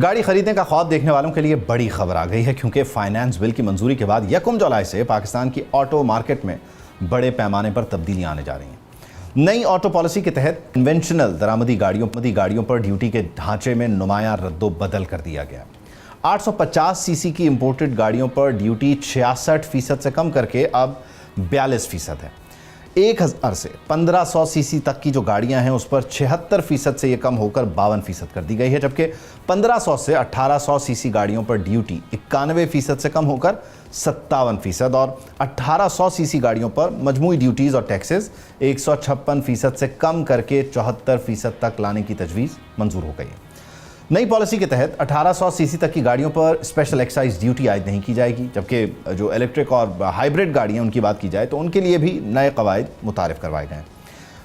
गाड़ी खरीदने का ख्वाब देखने वालों के लिए बड़ी खबर आ गई है, क्योंकि फाइनेंस बिल की मंजूरी के बाद 1 जुलाई से पाकिस्तान की ऑटो मार्केट में बड़े पैमाने पर तब्दीलियां आने जा रही हैं। नई ऑटो पॉलिसी के तहत कन्वेंशनल दरामदी गाड़ियों पर ड्यूटी के ढांचे में नुमायां रद्दो-बदल कर दिया गया। 850 सीसी की इंपोर्टेड गाड़ियों पर ड्यूटी 66% से कम करके अब 42% है। 1000 से 1500 सीसी तक की जो गाड़ियां हैं उस पर 76% से ये कम होकर 52% कर दी गई है, जबकि 1500 से 1800 सीसी गाड़ियों पर ड्यूटी 91% से कम होकर 57% और 1800 सीसी गाड़ियों पर मजमूई ड्यूटीज और टैक्सेस 156% से कम करके 74% तक लाने की तजवीज़ मंजूर हो गई है। नई पॉलिसी के तहत 1800 सीसी तक की गाड़ियों पर स्पेशल एक्साइज ड्यूटी आयद नहीं की जाएगी, जबकि जो इलेक्ट्रिक और हाइब्रिड गाड़ियां उनकी बात की जाए तो उनके लिए भी नए कवायद मुतारिफ करवाए गए हैं।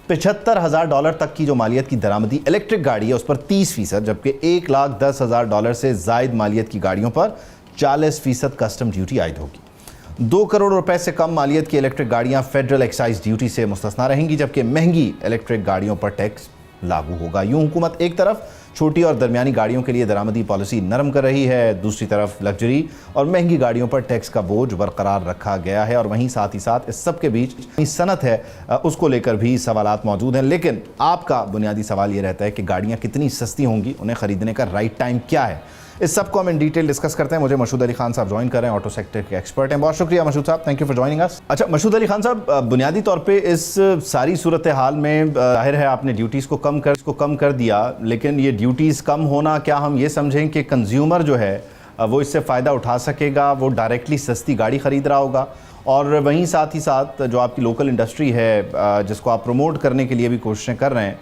$75,000 तक की जो मालियत की दरामदी इलेक्ट्रिक गाड़ी है उस पर 30%, जबकि $1,10,000 से जायद मालियत की गाड़ियों पर 40% कस्टम ड्यूटी आयद होगी। 2 करोड़ रुपए से कम मालियत की इलेक्ट्रिक गाड़ियां फेडरल एक्साइज ड्यूटी से मुस्तस्ना रहेंगी, जबकि महंगी इलेक्ट्रिक गाड़ियों पर टैक्स लागू होगा। यूं हुकूमत एक तरफ छोटी और दरमियानी गाड़ियों के लिए दरामदी पॉलिसी नरम कर रही है, दूसरी तरफ लग्जरी और महंगी गाड़ियों पर टैक्स का बोझ बरकरार रखा गया है, और वहीं साथ ही साथ इस सब के बीच सनत है उसको लेकर भी सवालात मौजूद हैं। लेकिन आपका बुनियादी सवाल ये रहता है कि गाड़ियाँ कितनी सस्ती होंगी, उन्हें ख़रीदने का राइट टाइम क्या है। इस सब को हम इन डिटेल डिस्कस करते हैं। मुझे मशहूद अली खान साहब ज्वाइन कर रहे हैं, ऑटो सेक्टर के एक्सपर्ट हैं। बहुत शुक्रिया मशहूद साहब, thank you for joining us. अच्छा मशहूद अली खान साहब, बुनियादी तौर पे इस सारी सूरत हाल में जाहिर है आपने ड्यूटीज़ को कम कर दिया, लेकिन ये ड्यूटीज़ कम होना क्या हम ये समझें कि कंज्यूमर जो है वो इससे फ़ायदा उठा सकेगा, वो डायरेक्टली सस्ती गाड़ी ख़रीद रहा होगा, और वहीं साथ ही साथ जो आपकी लोकल इंडस्ट्री है जिसको आप प्रमोट करने के लिए भी कोशिशें कर रहे हैं,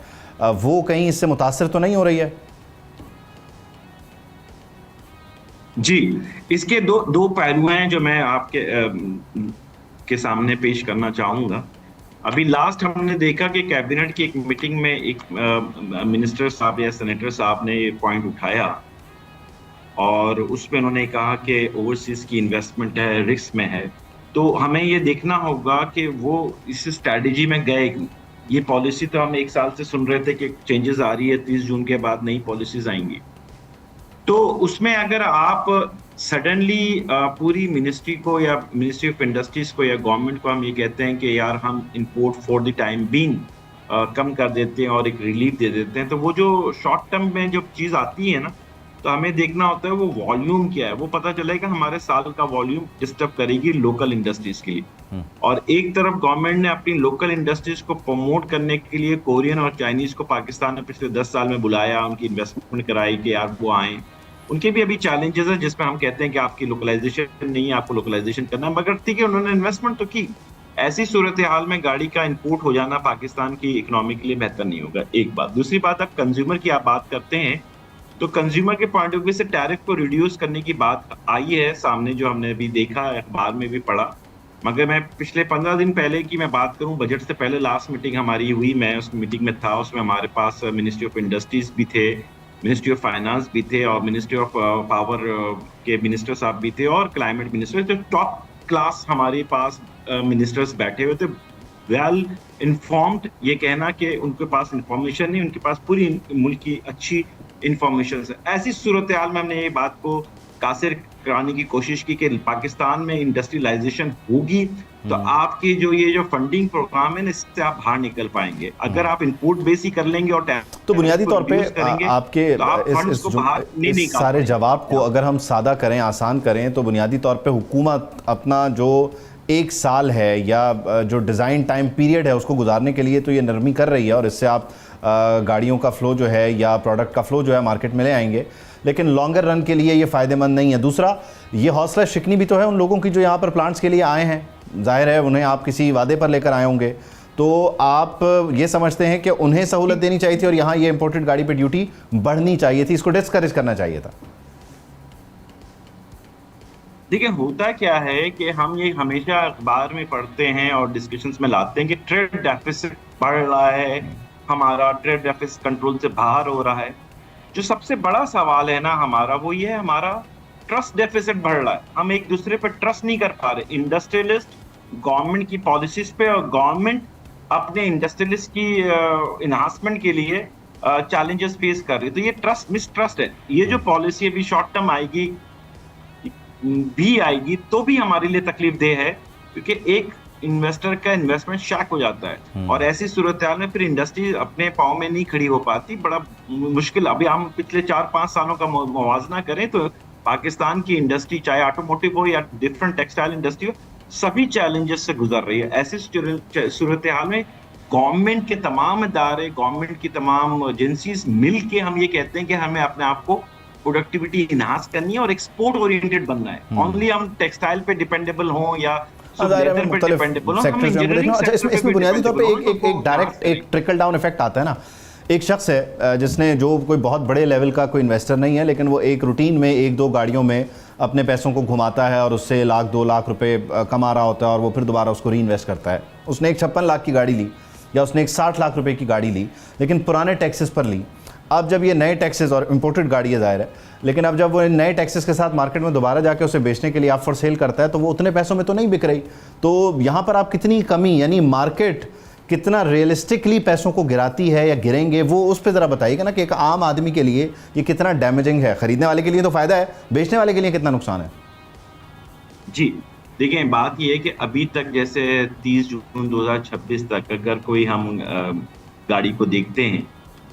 वो कहीं इससे मुतासर तो नहीं हो रही है? जी, इसके दो पहलू हैं जो मैं आपके के सामने पेश करना चाहूँगा। अभी लास्ट हमने देखा कि कैबिनेट की एक मीटिंग में एक मिनिस्टर साहब या सेनेटर साहब ने ये पॉइंट उठाया, और उसमें उन्होंने कहा कि ओवरसीज की इन्वेस्टमेंट है, रिस्क में है। तो हमें ये देखना होगा कि वो इस स्ट्रैटेजी में गए। ये पॉलिसी तो हम 1 साल से सुन रहे थे कि चेंजेस आ रही है, 30 जून के बाद नई पॉलिसीज आएंगी। तो उसमें अगर आप सडनली पूरी मिनिस्ट्री को या मिनिस्ट्री ऑफ इंडस्ट्रीज को या गवर्नमेंट को हम ये कहते हैं कि यार हम import for the time being कम कर देते हैं और एक रिलीफ दे देते हैं, तो वो जो शॉर्ट टर्म में जो चीज़ आती है ना, तो हमें देखना होता है वो वॉल्यूम क्या है। वो पता चलेगा हमारे साल का वॉल्यूम डिस्टर्ब करेगी लोकल इंडस्ट्रीज के लिए। और एक तरफ गवर्नमेंट ने अपनी लोकल इंडस्ट्रीज को प्रमोट करने के लिए कोरियन और चाइनीज को पाकिस्तान ने पिछले 10 साल में बुलाया, उनकी इन्वेस्टमेंट कराई कि यार वो आए। उनके भी अभी चैलेंजेस हैं जिसमें हम कहते हैं कि आपकी लोकलाइजेशन नहीं है, आपको लोकलाइजेशन करना है, मगर ठीक है उन्होंने इन्वेस्टमेंट तो की। ऐसी सूरत हाल में गाड़ी का इंपोर्ट हो जाना पाकिस्तान की इकोनॉमी के लिए बेहतर नहीं होगा, एक बात। दूसरी बात, अब कंज्यूमर की आप बात करते हैं तो कंज्यूमर के पॉइंट ऑफ व्यू से टैरिफ को रिड्यूस करने की बात आई है सामने, जो हमने अभी देखा, अखबार में भी पढ़ा। मगर मैं पिछले 15 दिन पहले की मैं बात करूं, बजट से पहले लास्ट मीटिंग हमारी हुई, मैं उस मीटिंग में था। उसमें हमारे पास मिनिस्ट्री ऑफ इंडस्ट्रीज भी थे, मिनिस्ट्री ऑफ फाइनेंस भी थे, और मिनिस्ट्री ऑफ पावर के मिनिस्टर साहब भी थे, और क्लाइमेट मिनिस्टर। तो टॉप क्लास हमारे पास मिनिस्टर्स बैठे हुए थे, वेल इन्फॉर्म्ड। ये कहना कि उनके पास इंफॉर्मेशन नहीं, उनके पास पूरी मुल्क की अच्छी इंफॉर्मेशन है। ऐसी सूरत हाल में हमने ये बात को कासिर कराने की कोशिश की कि पाकिस्तान में इंडस्ट्रियलाइजेशन होगी तो आपकी जो फंडिंग प्रोग्राम है इससे आप बाहर निकल पाएंगे। अगर आप इंपोर्ट बेस ही कर लेंगे और तो बुनियादी तौर पे आपके इस सारे जवाब को अगर हम सादा करें, आसान करें, तो बुनियादी तौर पे हुकूमत अपना जो 1 साल है या जो डिज़ाइन टाइम पीरियड है उसको गुजारने के लिए तो ये नरमी कर रही है, और इससे आप गाड़ियों का फ़्लो जो है या प्रोडक्ट का फ़्लो जो है मार्केट में ले आएंगे, लेकिन लॉन्गर रन के लिए ये फ़ायदेमंद नहीं है। दूसरा, ये हौसला शिकनी भी तो है उन लोगों की जो यहाँ पर प्लांट्स के लिए आए हैं। जाहिर है उन्हें आप किसी वादे पर लेकर आए होंगे, तो आप ये समझते हैं कि उन्हें सहूलत देनी चाहिए थी और यहाँ ये इंपोर्टेड गाड़ी पे ड्यूटी बढ़नी चाहिए थी, इसको डिस्करेज करना चाहिए था। देखिए होता क्या है कि हम ये हमेशा अखबार में पढ़ते हैं और डिस्कशंस में लाते हैं कि ट्रेड डेफिसिट बढ़ रहा है, हमारा ट्रेड डेफिसिट कंट्रोल से बाहर हो रहा है। जो सबसे बड़ा सवाल है ना हमारा, वो ये है हमारा ट्रस्ट डेफिसिट बढ़ रहा है। हम एक दूसरे पर ट्रस्ट नहीं कर पा रहे, इंडस्ट्रियलिस्ट गवर्नमेंट की पॉलिसीज पे, और गवर्नमेंट अपने इंडस्ट्रियलिस्ट की इन्हांसमेंट के लिए चैलेंजेस फेस कर रही है। तो ये ट्रस्ट मिसट्रस्ट है। ये जो पॉलिसी अभी शॉर्ट टर्म आएगी भी आएगी तो भी हमारे लिए तकलीफ देह है, क्योंकि एक इन्वेस्टर का इन्वेस्टमेंट शैक हो जाता है और ऐसी सूरत हाल में फिर इंडस्ट्री अपने पाँव में नहीं खड़ी हो पाती। बड़ा मुश्किल। अभी हम पिछले 4-5 सालों का मुवाजना करें तो पाकिस्तान की इंडस्ट्री, चाहे ऑटोमोटिव हो या डिफरेंट टेक्सटाइल इंडस्ट्री हो, सभी चैलेंजेस से गुजर रही है। ऐसी सूरत हाल में गवर्नमेंट के तमाम इदारे, गवर्नमेंट की तमाम एजेंसीज मिल के हम ये कहते हैं कि हमें अपने आप को प्रोडक्टिविटी इनहांस करनी है और एक्सपोर्ट ओरिएंटेड बनना है। ओनली हम टेक्सटाइल पे डिपेंडेबल हों या इसमें बुनियादी तौर पे एक डायरेक्ट एक ट्रिकल डाउन इफेक्ट आता है ना। एक शख्स है जिसने, जो कोई बहुत बड़े लेवल का कोई इन्वेस्टर नहीं है, लेकिन वो एक रूटीन में 1-2 गाड़ियों में अपने पैसों को घुमाता है और उससे 1-2 लाख रुपए कमा रहा होता है और वो फिर दोबारा उसको री इन्वेस्ट करता है। उसने एक 56 लाख की गाड़ी ली या उसने एक 60 लाख रुपए की गाड़ी ली, लेकिन पुराने टैक्सेस पर ली। अब जब ये नए टैक्सेस, और इंपोर्टेड गाड़ी है ज़ाहिर है, लेकिन अब जब वो नए टैक्सेस के साथ मार्केट में दोबारा जाके उसे बेचने के लिए आप फॉर सेल करता है तो वो उतने पैसों में तो नहीं बिक रही। तो यहाँ पर आप कितनी कमी, यानी मार्केट कितना रियलिस्टिकली पैसों को गिराती है या गिरेंगे, वो उस पर ज़रा बताइएगा ना कि एक आम आदमी के लिए ये कितना डैमेजिंग है। खरीदने वाले के लिए तो फ़ायदा है, बेचने वाले के लिए कितना नुकसान है? जी देखिए, बात ये है कि अभी तक जैसे 30 जून 2026 तक अगर कोई हम गाड़ी को देखते हैं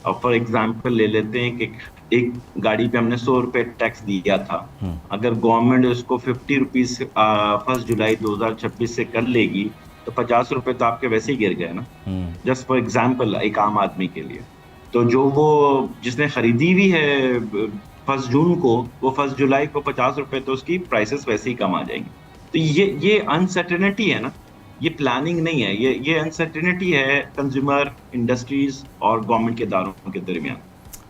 और फॉर एग्जांपल ले लेते हैं कि एक गाड़ी पे हमने 100 रुपए टैक्स दिया था, अगर गवर्नमेंट उसको 50 रुपीज 1 जुलाई 2026 से कर लेगी तो 50 रुपए तो आपके वैसे ही गिर गए ना, जस्ट फॉर एग्जांपल एक आम आदमी के लिए। तो जो वो जिसने खरीदी भी है 1 जून को, वो 1 जुलाई को 50 रुपए तो उसकी प्राइसेस वैसे ही कम आ जाएंगी। तो ये अनसर्टेनिटी है ना, ये प्लानिंग नहीं है, ये अनसर्टेनिटी है कंज्यूमर, इंडस्ट्रीज और गवर्नमेंट के इदारों के दरमियान।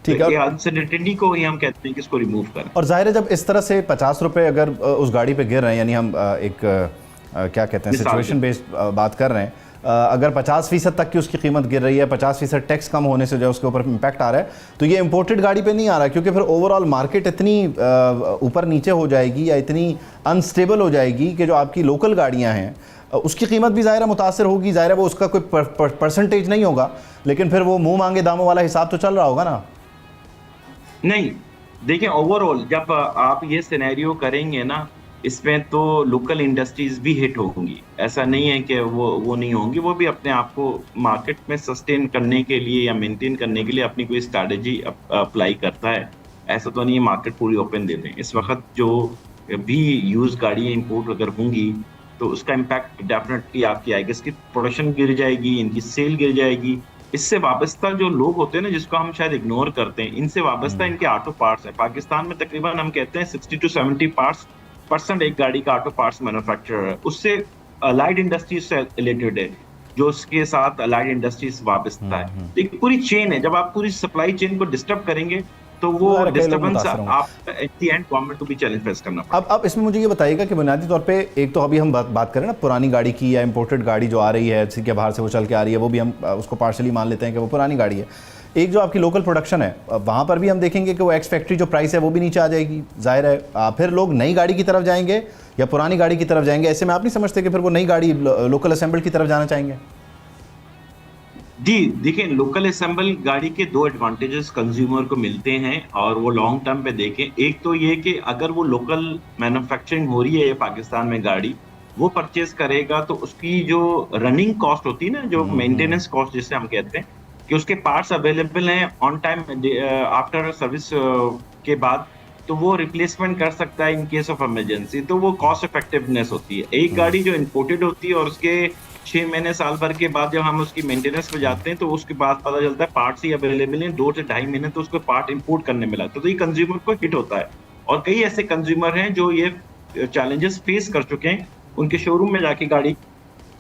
ठीक है, अनसर्टेनिटी को ही हम कहते हैं कि इसको रिमूव करें। और जाहिर है जब इस तरह से 50 रुपए अगर उस गाड़ी पे गिर रहे हैं, यानी हम एक क्या कहते हैं सिचुएशन बेस्ड बात कर रहे हैं, अगर 50% तक की उसकी कीमत गिर रही है, 50% टैक्स कम होने से जो उसके ऊपर इम्पैक्ट आ रहा है, तो ये इंपोर्टेड गाड़ी पे नहीं आ रहा, क्योंकि फिर ओवरऑल मार्केट इतनी ऊपर नीचे हो जाएगी या इतनी अनस्टेबल हो जाएगी कि जो आपकी लोकल गाड़ियाँ हैं उसकी कीमत भी ज़ाहिर मुतासर होगी। ज़ाहिर है वो उसका कोई परसेंटेज नहीं होगा, लेकिन फिर वो मुंह मांगे दामों वाला हिसाब तो चल रहा होगा ना। नहीं, देखिए ओवरऑल जब आप ये सिनेरियो करेंगे ना, इसमें तो लोकल इंडस्ट्रीज भी हिट होंगी। ऐसा नहीं है कि वो नहीं होंगी, वो भी अपने आप को मार्केट में सस्टेन करने के लिए या मेंटेन करने के लिए अपनी कोई स्ट्रैटेजी अप्लाई करता है। ऐसा तो नहीं है मार्केट पूरी ओपन दे दें। इस वक्त जो भी यूज गाड़ियाँ इंपोर्ट अगर होंगी तो उसका इम्पैक्ट डेफिनेटली आपकी आएगी। इसकी प्रोडक्शन गिर जाएगी, इनकी सेल गिर जाएगी। इससे वाबस्ता जो लोग होते हैं ना, जिसको हम शायद इग्नोर करते हैं, इनसे वाबस्ता इनके ऑटो पार्ट्स है। पाकिस्तान में तकरीबन हम कहते हैं 60 to 70% एक गाड़ी का ऑटो पार्ट्स मैन्युफैक्चरर है, उससे अलाइड इंडस्ट्रीज से रिलेटेड है, जो उसके साथ अलाइड इंडस्ट्रीज वाबस्ता है। एक पूरी चेन है, जब आप पूरी सप्लाई चेन को डिस्टर्ब करेंगे तो वो डिस्टर्बेंस आप एट द एंड गवर्नमेंट को भी चैलेंज फेस करना पड़ेगा। अब इसमें मुझे ये बताइएगा कि बुनियादी तौर पे एक तो अभी हम बात करें ना पुरानी गाड़ी की या इंपोर्टेड गाड़ी जो आ रही है, जैसे कि बाहर से वो चल के आ रही है, वो भी हम उसको पार्शली मान लेते हैं कि वो पुरानी गाड़ी है। एक जो आपकी लोकल प्रोडक्शन है, वहाँ पर भी हम देखेंगे कि वो एक्स फैक्ट्री जो प्राइस है वो भी नीचे आ जाएगी। जाहिर है फिर लोग नई गाड़ी की तरफ जाएंगे या पुरानी गाड़ी की तरफ जाएंगे। ऐसे में आप नहीं समझते कि फिर वो नई गाड़ी लोकल असेंबल की तरफ जाना चाहेंगे? जी देखिए, लोकल असेंबल गाड़ी के 2 एडवांटेजेस कंज्यूमर को मिलते हैं और वो लॉन्ग टर्म पे देखें। एक तो ये कि अगर वो लोकल मैन्युफैक्चरिंग हो रही है पाकिस्तान में गाड़ी, वो परचेज करेगा तो उसकी जो रनिंग कॉस्ट होती है ना, जो मेंटेनेंस कॉस्ट जिसे हम कहते हैं, कि उसके पार्ट्स अवेलेबल हैं ऑन टाइम आफ्टर सर्विस के बाद, तो वो रिप्लेसमेंट कर सकता है इन केस ऑफ इमरजेंसी। तो वो कॉस्ट इफेक्टिवनेस होती है। एक गाड़ी जो इंपोर्टेड होती है और उसके 6 महीने साल भर के बाद जब हम उसकी मेंटेनेंस पे जाते हैं तो उसके बाद पता चलता है पार्ट्स ही अवेलेबल हैं, 2 से 2.5 महीने तो उसको पार्ट इंपोर्ट करने में लगता है। तो ये कंज्यूमर को हिट होता है। और कई ऐसे कंज्यूमर हैं जो ये चैलेंजेस फेस कर चुके हैं। उनके शोरूम में जाके गाड़ी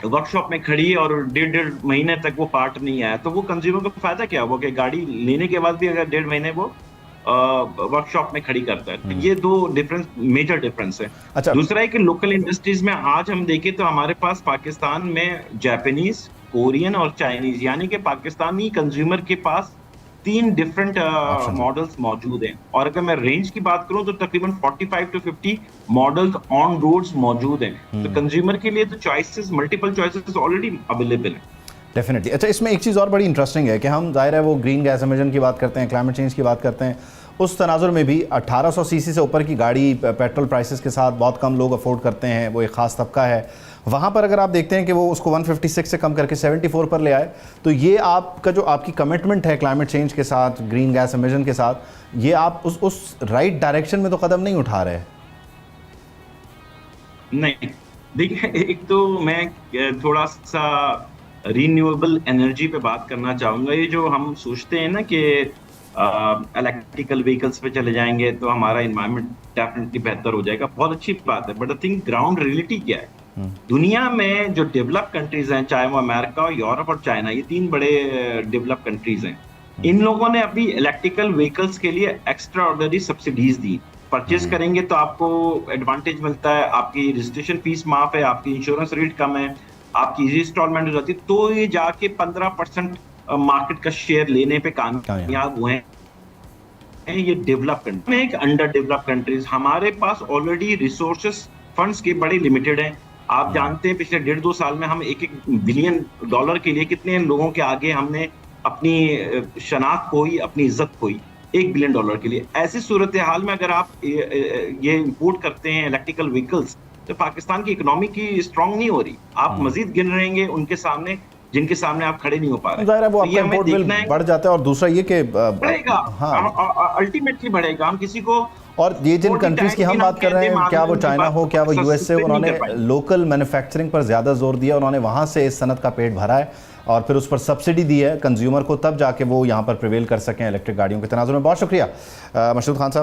वर्कशॉप में खड़ी है और 1.5 महीने तक वो पार्ट नहीं आया, तो वो कंज्यूमर को फायदा क्या हुआ कि गाड़ी लेने के बाद भी अगर 1.5 महीने वो वर्कशॉप में खड़ी करता है। तो ये 2 डिफरेंस, मेजर डिफरेंस है। अच्छा। दूसरा है कि लोकल इंडस्ट्रीज में आज हम देखें तो हमारे पास पाकिस्तान में जापानीज, कोरियन और चाइनीज, यानी कि पाकिस्तानी कंज्यूमर के पास 3 डिफरेंट मॉडल्स मौजूद हैं। और अगर मैं रेंज की बात करूं तो तकरीबन 45 to 50 मॉडल्स ऑन रोड्स मौजूद हैं। तो कंज्यूमर के लिए तो choices, multiple choices already available हैं। डेफिनेटली। अच्छा, इसमें एक चीज़ और बड़ी इंटरेस्टिंग है कि हम जाहिर है वो ग्रीन गैस एमिशन की बात करते हैं, क्लाइमेट चेंज की बात करते हैं, उस तनाजुर में भी 1800 सीसी से ऊपर की गाड़ी पेट्रोल प्राइसेस के साथ बहुत कम लोग अफोर्ड करते हैं, वो एक ख़ास तबका है। वहाँ पर अगर आप देखते हैं कि वो उसको 156 से कम करके 74 पर ले आए, तो ये आपका जो आपकी कमिटमेंट है क्लाइमेट चेंज के साथ, ग्रीन गैस एमिशन के साथ, ये आप उस राइट डायरेक्शन में तो कदम नहीं उठा रहे। नहीं, देखिए, एक तो मैं थोड़ा सा रिन्यूएबल एनर्जी पे बात करना चाहूंगा। ये जो हम सोचते हैं ना कि इलेक्ट्रिकल व्हीकल्स पे चले जाएंगे तो हमारा इन्वायरमेंट डेफिनेटली बेहतर हो जाएगा, बहुत अच्छी बात है, but I think ground reality क्या है। दुनिया में जो डेवलप कंट्रीज हैं, चाहे वो अमेरिका, यूरोप और चाइना, ये तीन बड़े डेवलप कंट्रीज हैं, इन लोगों ने अभी इलेक्ट्रिकल व्हीकल्स के लिए एक्स्ट्रा ऑर्डिनरी सब्सिडीज दी। परचेज करेंगे तो आपको एडवांटेज मिलता है, आपकी रजिस्ट्रेशन फीस माफ है, आपकी इंश्योरेंस रेट कम है, आपकी इजी इंस्टॉलमेंट हो जाती है, तो ये जाके 15% मार्केट का शेयर लेने पे कामयाब हुए हैं ये डेवलप कंट्री में। एक अंडर डेवलप कंट्रीज, हमारे पास ऑलरेडी रिसोर्सेस फंड्स के बड़े लिमिटेड हैं। आप जानते हैं पिछले 1.5-2 साल में हम $1 बिलियन के लिए कितने लोगों के आगे हमने अपनी शनाख्त खोई, अपनी इज्जत खोई, $1 बिलियन के लिए। ऐसी सूरत हाल में अगर आप ये इंपोर्ट करते हैं इलेक्ट्रिकल व्हीकल्स, तो पाकिस्तान की इकोनॉमी की स्ट्रांग नहीं हो रही। आप मजीद गिन रहेंगे उनके सामने जिनके सामने आप खड़े नहीं हो पा रहे। ज़ाहिर है वो आपका इंपोर्ट बिल बढ़ जाता है, और दूसरा ये कि बढ़ेगा, हाँ, अल्टीमेटली बढ़ेगा। हम किसी को, और ये जिन कंट्रीज की हम बात कर रहे हैं, क्या वो चाइना हो, क्या वो यूएसए, उन्होंने लोकल मैन्युफैक्चरिंग पर ज़्यादा जोर दिया, उन्होंने वहाँ से इस सनत का पेट भरा है और फिर उस पर सब्सिडी दी है कंज्यूमर को, तब जाके वो यहाँ पर प्रिवेल कर सकें इलेक्ट्रिक गाड़ियों के तनाजुर में। बहुत शुक्रिया मशहूद खान साहब।